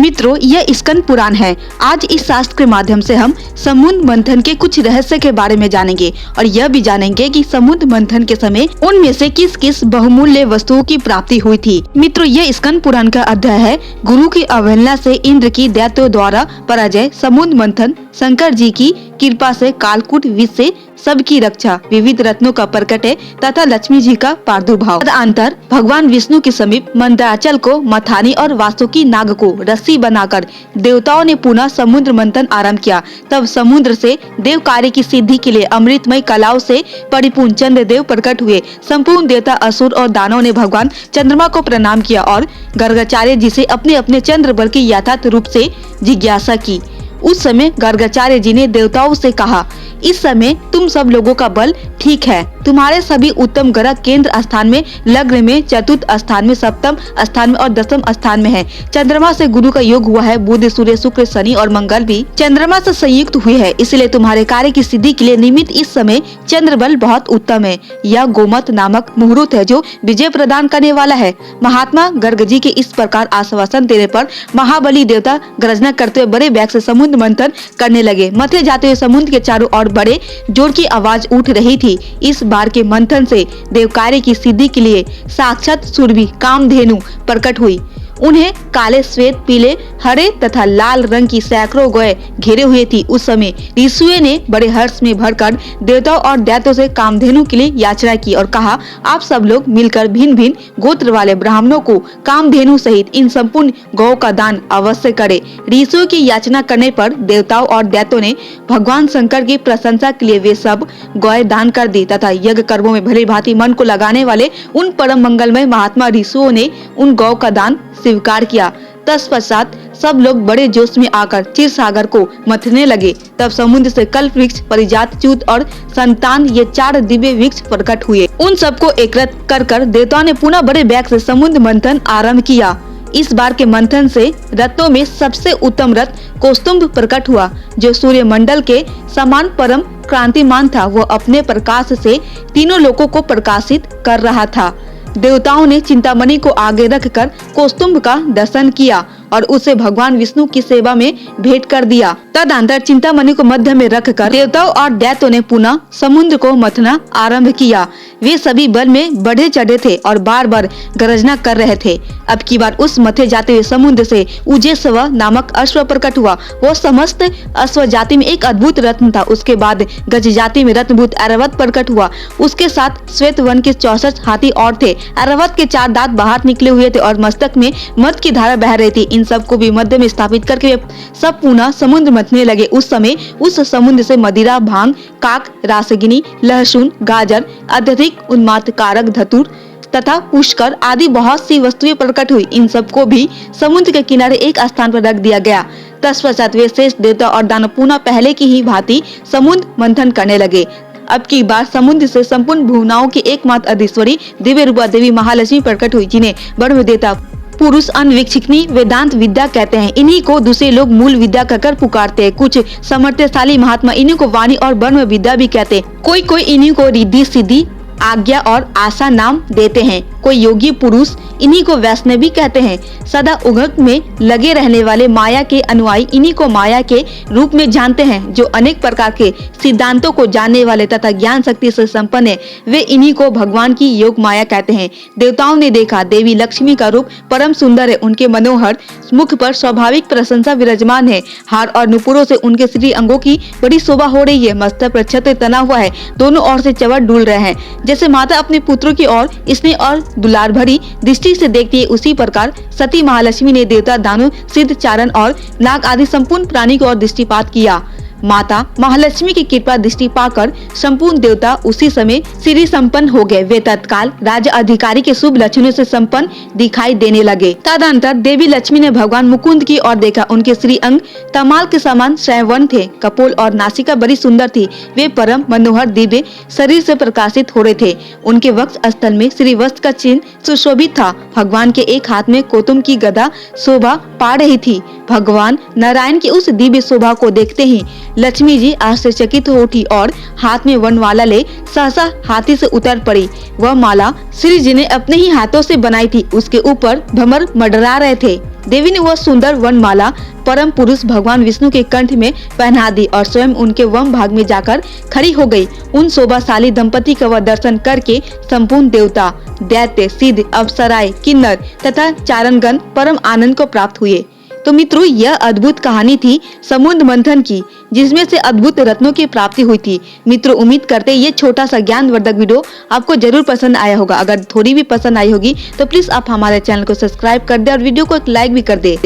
मित्रों, यह स्कंद पुराण है। आज इस शास्त्र के माध्यम से हम समुद्र मंथन के कुछ रहस्य के बारे में जानेंगे और यह भी जानेंगे कि समुद्र मंथन के समय उनमें से किस किस बहुमूल्य वस्तुओं की प्राप्ति हुई थी। मित्रों, यह स्कंद पुराण का अध्याय है। गुरु की अवहेलना से इंद्र की दैत्यों द्वारा पराजय, समुद्र मंथन, शंकर जी की कृपा से कालकूट विष से सबकी रक्षा, विविध रत्नों का प्रकट है तथा लक्ष्मी जी का प्रादुर्भाव। तदनंतर भगवान विष्णु के समीप मंदराचल को मथानी और वासुकी नाग को रस्सी बनाकर देवताओं ने पुनः समुद्र मंथन आरंभ किया। तब समुद्र से देव कार्य की सिद्धि के लिए अमृतमय कलाओं से परिपूर्ण चंद्रदेव प्रकट हुए। संपूर्ण देवता, असुर और दानवों ने भगवान चंद्रमा को प्रणाम किया और गर्गाचार्य जी से अपने अपने चंद्र बल की यथार्थ रूप से जिज्ञासा की। उस समय गर्गाचार्य जी ने देवताओं से कहा, इस समय तुम सब लोगों का बल ठीक है। तुम्हारे सभी उत्तम ग्रह केंद्र स्थान में, लग्न में, चतुर्थ स्थान में, सप्तम स्थान में और दसम स्थान में है। चंद्रमा से गुरु का योग हुआ है। बुध, सूर्य, शुक्र, शनि और मंगल भी चंद्रमा से संयुक्त हुए है। इसलिए तुम्हारे कार्य की सिद्धि के लिए निमित्त इस समय चंद्र बल बहुत उत्तम है। यह गोमत नामक मुहूर्त है जो विजय प्रदान करने वाला है। महात्मा गर्ग जी के इस प्रकार आश्वासन देने पर महाबली देवता गर्जना करते हुए बड़े वेग से समुद्र मंथन करने लगे। मथे जाते हुए समुद्र के चारों ओर बड़े जोर की आवाज उठ रही थी। इस बार के मंथन से देव कार्य की सिद्धि के लिए साक्षात सुरभि कामधेनु प्रकट हुई। उन्हें काले, श्वेत, पीले, हरे तथा लाल रंग की सैकड़ों गौएं घेरे हुए थी। उस समय ऋषियों ने बड़े हर्ष में भरकर देवताओं और दैत्यों से कामधेनु के लिए याचना की और कहा, आप सब लोग मिलकर भिन्न भिन्न गोत्र वाले ब्राह्मणों को कामधेनु सहित इन संपूर्ण गौ का दान अवश्य करें। ऋषियों की याचना करने पर देवताओं और दैत्यों ने भगवान शंकर की प्रशंसा के लिए वे सब गौएं दान कर दी तथा यज्ञ कर्मों में भली भांति मन को लगाने वाले उन परम मंगलमय महात्मा ऋषियों ने उन गौ का दान स्वीकार किया। तत्पश्चात सब लोग बड़े जोश में आकर क्षीर सागर को मथने लगे। तब समुद्र से कल्प वृक्ष, परिजात, च्युत और संतान ये 4 दिव्य वृक्ष प्रकट हुए। उन सबको एकत्र कर देवताओं ने पुनः बड़े वेग से समुद्र मंथन आरंभ किया। इस बार के मंथन से रत्नों में सबसे उत्तम रत्न कौस्तुभ प्रकट हुआ, जो सूर्य मंडल के समान परम क्रांतिमान था। वह अपने प्रकाश से तीनों लोकों को प्रकाशित कर रहा था। देवताओं ने चिंतामणि को आगे रखकर कौस्तुभ का दर्शन किया और उसे भगवान विष्णु की सेवा में भेंट कर दिया। तदनंतर चिंतामणि को मध्य में रखकर देवताओं और दैत्यों ने पुनः समुद्र को मथना आरंभ किया। वे सभी बल में बढ़े चढ़े थे और बार बार गर्जना कर रहे थे। अब की बार उस मथे जाते हुए समुद्र से उजेस्व नामक अश्व प्रकट हुआ। वो समस्त अश्व जाति में एक अद्भुत रत्न था। उसके बाद गज जाति में रत्नभूत ऐरावत प्रकट हुआ। उसके साथ श्वेत वन के 64 हाथी और थे। ऐरावत के 4 दांत बाहर निकले हुए थे और मस्तक में मध की धारा बह रही थी। इन सबको भी मध्य में स्थापित करके वे सब पुनः समुद्र मथने लगे। उस समय उस समुद्र से मदिरा, भांग, काक, रासगिनी, लहसुन, गाजर, अत्यधिक उन्माद कारक धतूर तथा पुष्कर आदि बहुत सी वस्तुएं प्रकट हुई। इन सबको भी समुद्र के किनारे एक स्थान पर रख दिया गया। तत्पश्चात वे शेष देवता और दानव पुनः पहले की ही भांति समुद्र मंथन करने लगे। अब की बार समुद्र से संपूर्ण भुवनाओं की एकमात्र अधीश्वरी दिव्य रूपा देवी महालक्ष्मी प्रकट हुई, जिन्हें ब्रह्म देवता पुरुष अन्वीक्षिकनी वेदांत विद्या कहते हैं। इन्हीं को दूसरे लोग मूल विद्या कहकर पुकारते हैं। कुछ समर्थशाली महात्मा इन्हीं को वाणी और ब्रह्म विद्या भी कहते हैं। कोई इन्हीं को रिद्धि, सिद्धि, आज्ञा और आशा नाम देते हैं। कोई योगी पुरुष इन्हीं को वैष्णवी कहते हैं। सदा उगत में लगे रहने वाले माया के अनुयायी इन्हीं को माया के रूप में जानते हैं। जो अनेक प्रकार के सिद्धांतों को जानने वाले तथा ज्ञान शक्ति से संपन्न है, वे इन्हीं को भगवान की योग माया कहते हैं। देवताओं ने देखा देवी लक्ष्मी का रूप परम सुंदर है। उनके मनोहर मुख पर स्वाभाविक प्रशंसा विराजमान है। हार और नुपुरों से उनके श्री अंगों की बड़ी शोभा हो रही है। मस्तक पर छत्र तना हुआ है। दोनों ओर से चवर डूल रहे हैं। जैसे माता अपने पुत्रों की ओर स्नेह और दुलार भरी दृष्टि से देखती है, उसी प्रकार सती महालक्ष्मी ने देवता, दानव, सिद्ध, चारण और नाग आदि संपूर्ण प्राणी की ओर दृष्टिपात किया। माता महालक्ष्मी की कृपा दृष्टि पाकर संपूर्ण देवता उसी समय सिरि संपन्न हो गए। वे तत्काल राज्य अधिकारी के शुभ लक्षणों से संपन्न दिखाई देने लगे। तदनंतर देवी लक्ष्मी ने भगवान मुकुंद की ओर देखा। उनके श्री अंग तमाल के समान श्रवण थे। कपोल और नासिका बड़ी सुंदर थी। वे परम मनोहर दिव्य शरीर से प्रकाशित हो रहे थे। उनके वक्ष स्थल में श्री वस्त्र का चिन्ह सुशोभित था। भगवान के एक हाथ में कौतुम की गदा शोभा पा रही थी। भगवान नारायण की उस दिव्य शोभा को देखते ही लक्ष्मी जी आश्चर्यचकित हो उठी और हाथ में वनमाला ले सहसा हाथी से उतर पड़ी। वह माला श्री जी ने अपने ही हाथों से बनाई थी। उसके ऊपर भ्रमर मंडरा रहे थे। देवी ने वह सुंदर वनमाला परम पुरुष भगवान विष्णु के कंठ में पहना दी और स्वयं उनके वाम भाग में जाकर खड़ी हो गई। उन शोभाशाली दंपति का वह दर्शन करके संपूर्ण देवता, दैत्य, सिद्ध, अप्सराएं, किन्नर तथा चारणगण परम आनंद को प्राप्त हुए। तो मित्रों, यह अद्भुत कहानी थी समुद्र मंथन की, जिसमें से अद्भुत रत्नों की प्राप्ति हुई थी। मित्रों, उम्मीद करते हैं ये छोटा सा ज्ञानवर्धक वीडियो आपको जरूर पसंद आया होगा। अगर थोड़ी भी पसंद आई होगी तो प्लीज आप हमारे चैनल को सब्सक्राइब कर दे और वीडियो को एक लाइक भी कर दे।